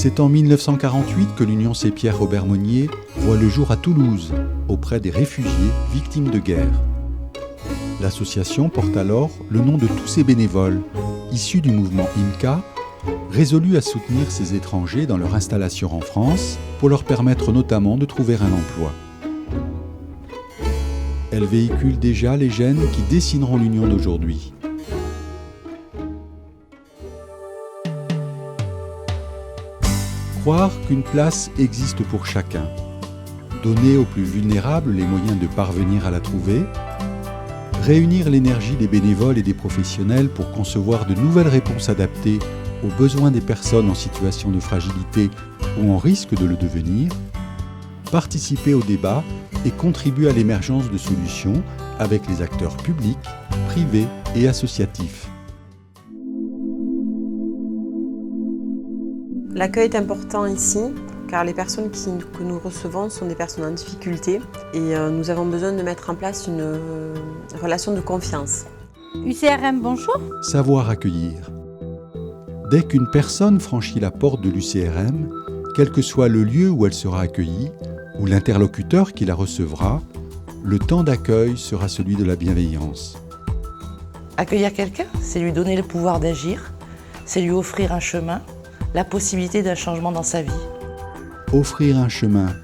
C'est en 1948 que l'Union Sépierre Aubermonnier voit le jour à Toulouse, auprès des réfugiés victimes de guerre. L'association porte alors le nom de tous ces bénévoles, issus du mouvement IMCA, résolus à soutenir ces étrangers dans leur installation en France pour leur permettre notamment de trouver un emploi. Elle véhicule déjà les gènes qui dessineront l'Union d'aujourd'hui. Croire qu'une place existe pour chacun, donner aux plus vulnérables les moyens de parvenir à la trouver, réunir l'énergie des bénévoles et des professionnels pour concevoir de nouvelles réponses adaptées aux besoins des personnes en situation de fragilité ou en risque de le devenir, participer au débat et contribuer à l'émergence de solutions avec les acteurs publics, privés et associatifs. L'accueil est important ici, car les personnes que nous recevons sont des personnes en difficulté et nous avons besoin de mettre en place une relation de confiance. UCRM, bonjour. Savoir accueillir. Dès qu'une personne franchit la porte de l'UCRM, quel que soit le lieu où elle sera accueillie, ou l'interlocuteur qui la recevra, le temps d'accueil sera celui de la bienveillance. Accueillir quelqu'un, c'est lui donner le pouvoir d'agir, c'est lui offrir un chemin, la possibilité d'un changement dans sa vie. Offrir un chemin,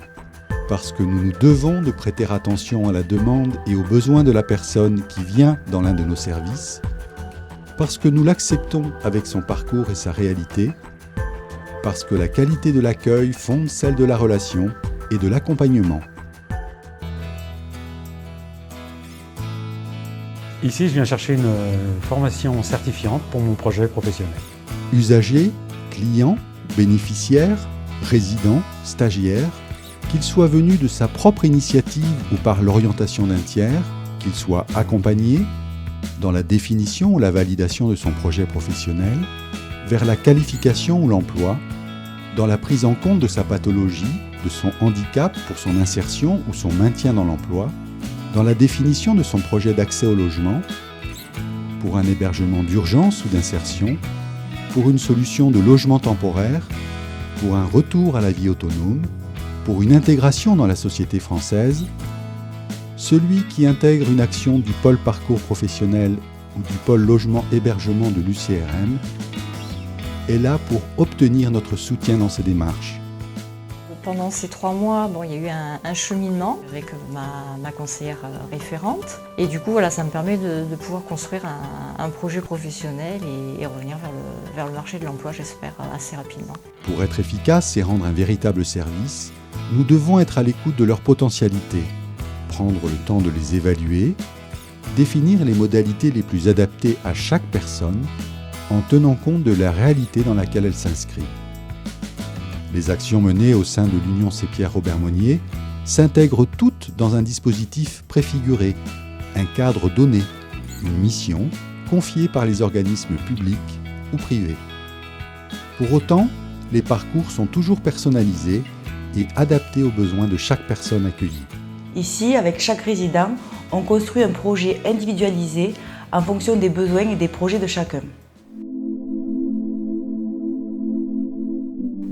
parce que nous nous devons de prêter attention à la demande et aux besoins de la personne qui vient dans l'un de nos services, parce que nous l'acceptons avec son parcours et sa réalité, parce que la qualité de l'accueil fonde celle de la relation et de l'accompagnement. Ici, je viens chercher une formation certifiante pour mon projet professionnel. Usagers, clients, bénéficiaires, résidents, stagiaires, qu'ils soient venus de sa propre initiative ou par l'orientation d'un tiers, qu'ils soient accompagnés dans la définition ou la validation de son projet professionnel, vers la qualification ou l'emploi, dans la prise en compte de sa pathologie, de son handicap pour son insertion ou son maintien dans l'emploi, dans la définition de son projet d'accès au logement, pour un hébergement d'urgence ou d'insertion, pour une solution de logement temporaire, pour un retour à la vie autonome, pour une intégration dans la société française, celui qui intègre une action du pôle parcours professionnel ou du pôle logement-hébergement de l'UCRM est là pour obtenir notre soutien dans ces démarches. Pendant ces 3 mois, il y a eu un cheminement avec ma conseillère référente. Et du coup, ça me permet de pouvoir construire un projet professionnel et revenir vers le marché de l'emploi, j'espère, assez rapidement. Pour être efficace et rendre un véritable service, nous devons être à l'écoute de leurs potentialités, prendre le temps de les évaluer, définir les modalités les plus adaptées à chaque personne en tenant compte de la réalité dans laquelle elle s'inscrit. Les actions menées au sein de l'Union Sépierre Aubermonnier s'intègrent toutes dans un dispositif préfiguré, un cadre donné, une mission confiée par les organismes publics ou privés. Pour autant, les parcours sont toujours personnalisés et adaptés aux besoins de chaque personne accueillie. Ici, avec chaque résident, on construit un projet individualisé en fonction des besoins et des projets de chacun.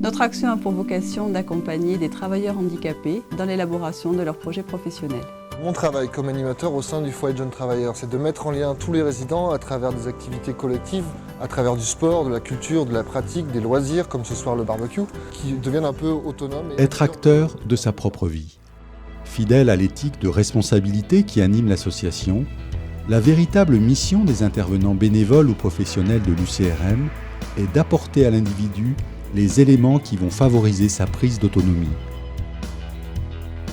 Notre action a pour vocation d'accompagner des travailleurs handicapés dans l'élaboration de leurs projets professionnels. Mon travail comme animateur au sein du foyer de jeunes travailleurs, c'est de mettre en lien tous les résidents à travers des activités collectives, à travers du sport, de la culture, de la pratique, des loisirs, comme ce soir le barbecue, qui deviennent un peu autonomes. Être acteur de sa propre vie. Fidèle à l'éthique de responsabilité qui anime l'association, la véritable mission des intervenants bénévoles ou professionnels de l'UCRM est d'apporter à l'individu les éléments qui vont favoriser sa prise d'autonomie,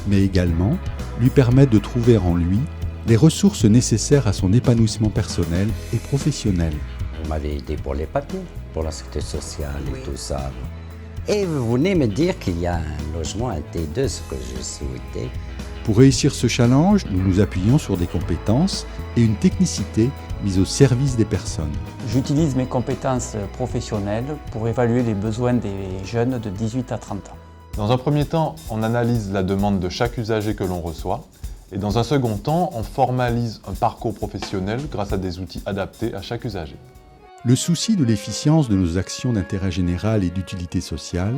mais également lui permettre de trouver en lui les ressources nécessaires à son épanouissement personnel et professionnel. Vous m'avez aidé pour les papiers, pour la sécurité sociale et tout ça. Et vous venez me dire qu'il y a un logement, un T2, ce que je souhaitais. Pour réussir ce challenge, nous nous appuyons sur des compétences et une technicité mise au service des personnes. J'utilise mes compétences professionnelles pour évaluer les besoins des jeunes de 18 à 30 ans. Dans un premier temps, on analyse la demande de chaque usager que l'on reçoit. Et dans un second temps, on formalise un parcours professionnel grâce à des outils adaptés à chaque usager. Le souci de l'efficience de nos actions d'intérêt général et d'utilité sociale,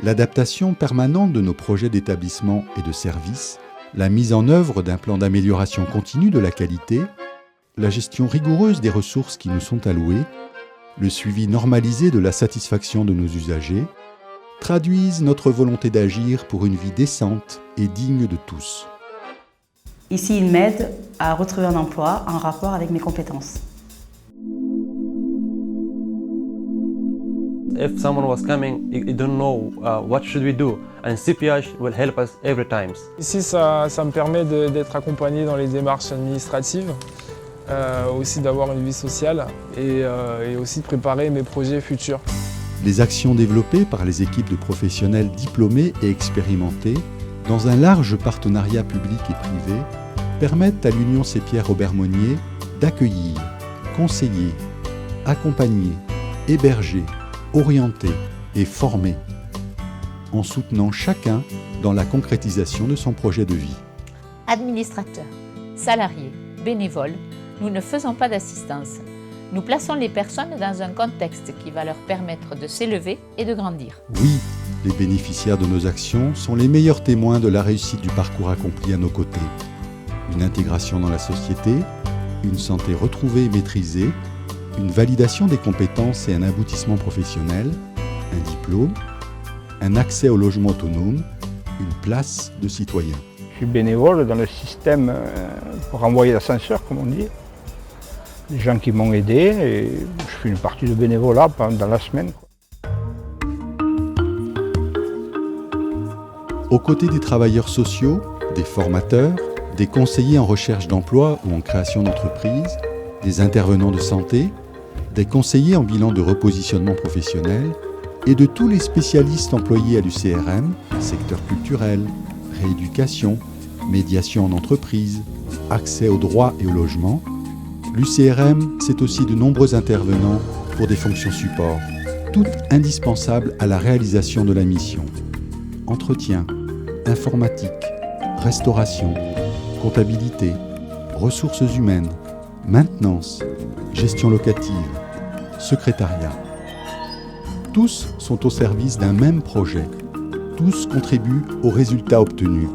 l'adaptation permanente de nos projets d'établissement et de services, la mise en œuvre d'un plan d'amélioration continue de la qualité, la gestion rigoureuse des ressources qui nous sont allouées, le suivi normalisé de la satisfaction de nos usagers, traduisent notre volonté d'agir pour une vie décente et digne de tous. Ici, il m'aide à retrouver un emploi en rapport avec mes compétences. If someone was coming, you don't know what should we do, and CPH will help us every time. Ici, ça me permet d'être accompagné dans les démarches administratives, aussi d'avoir une vie sociale et aussi de préparer mes projets futurs. Les actions développées par les équipes de professionnels diplômés et expérimentés dans un large partenariat public et privé permettent à l'Union Sépierre-Aubert-Monnier d'accueillir, conseiller, accompagner, héberger, orienter et former, en soutenant chacun dans la concrétisation de son projet de vie. Administrateurs, salariés, bénévoles, nous ne faisons pas d'assistance. Nous plaçons les personnes dans un contexte qui va leur permettre de s'élever et de grandir. Oui, les bénéficiaires de nos actions sont les meilleurs témoins de la réussite du parcours accompli à nos côtés. Une intégration dans la société, une santé retrouvée et maîtrisée, une validation des compétences et un aboutissement professionnel, un diplôme, un accès au logement autonome, une place de citoyen. Je suis bénévole dans le système pour renvoyer l'ascenseur, comme on dit. Les gens qui m'ont aidé et je fais une partie de bénévolat dans la semaine. Aux côtés des travailleurs sociaux, des formateurs, des conseillers en recherche d'emploi ou en création d'entreprise, des intervenants de santé, des conseillers en bilan de repositionnement professionnel et de tous les spécialistes employés à l'UCRM, secteur culturel, rééducation, médiation en entreprise, accès au droit et au logement, l'UCRM, c'est aussi de nombreux intervenants pour des fonctions support, toutes indispensables à la réalisation de la mission. Entretien, informatique, restauration, comptabilité, ressources humaines, maintenance, gestion locative, secrétariat. Tous sont au service d'un même projet. Tous contribuent aux résultats obtenus.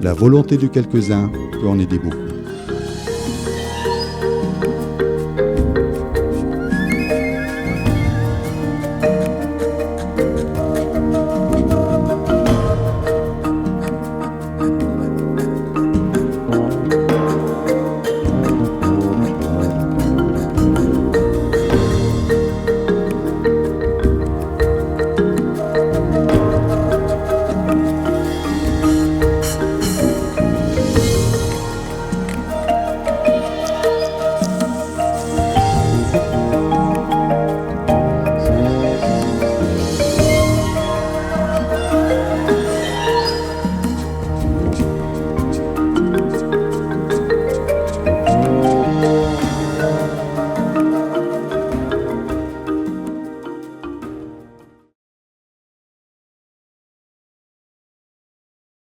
La volonté de quelques-uns peut en aider beaucoup.